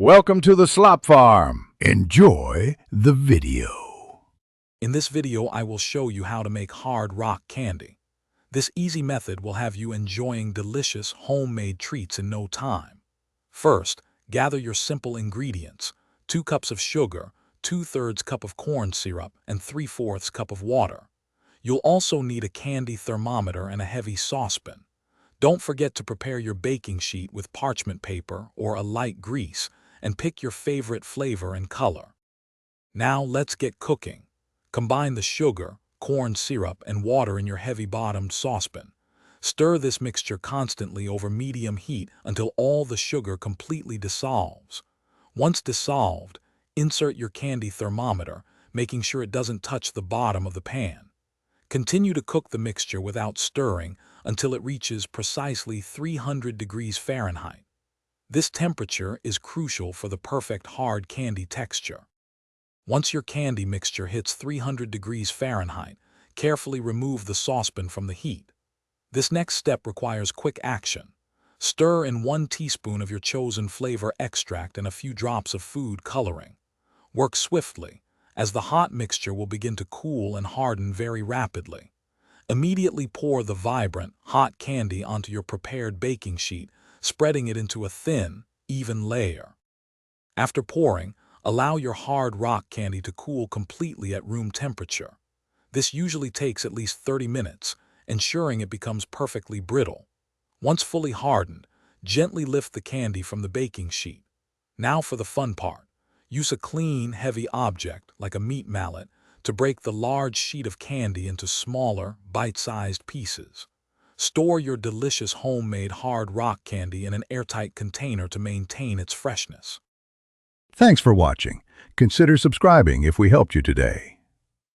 Welcome to the Slop Farm. Enjoy the video. In this video, I will show you how to make hard rock candy. This easy method will have you enjoying delicious homemade treats in no time. First, gather your simple ingredients: 2 cups of sugar, 2/3 cup of corn syrup, and 3/4 cup of water. You'll also need a candy thermometer and a heavy saucepan. Don't forget to prepare your baking sheet with parchment paper or a light grease, and pick your favorite flavor and color. Now let's get cooking. Combine the sugar, corn syrup, and water in your heavy-bottomed saucepan. Stir this mixture constantly over medium heat until all the sugar completely dissolves. Once dissolved, insert your candy thermometer, making sure it doesn't touch the bottom of the pan. Continue to cook the mixture without stirring until it reaches precisely 300 degrees Fahrenheit. This temperature is crucial for the perfect hard candy texture. Once your candy mixture hits 300 degrees Fahrenheit, carefully remove the saucepan from the heat. This next step requires quick action. Stir in 1 teaspoon of your chosen flavor extract and a few drops of food coloring. Work swiftly, as the hot mixture will begin to cool and harden very rapidly. Immediately pour the vibrant, hot candy onto your prepared baking sheet, spreading it into a thin, even layer. After pouring, allow your hard rock candy to cool completely at room temperature. This usually takes at least 30 minutes, ensuring it becomes perfectly brittle. Once fully hardened, gently lift the candy from the baking sheet. Now for the fun part. Use a clean, heavy object, like a meat mallet, to break the large sheet of candy into smaller, bite-sized pieces. Store your delicious homemade hard rock candy in an airtight container to maintain its freshness. Thanks for watching. Consider subscribing if we helped you today.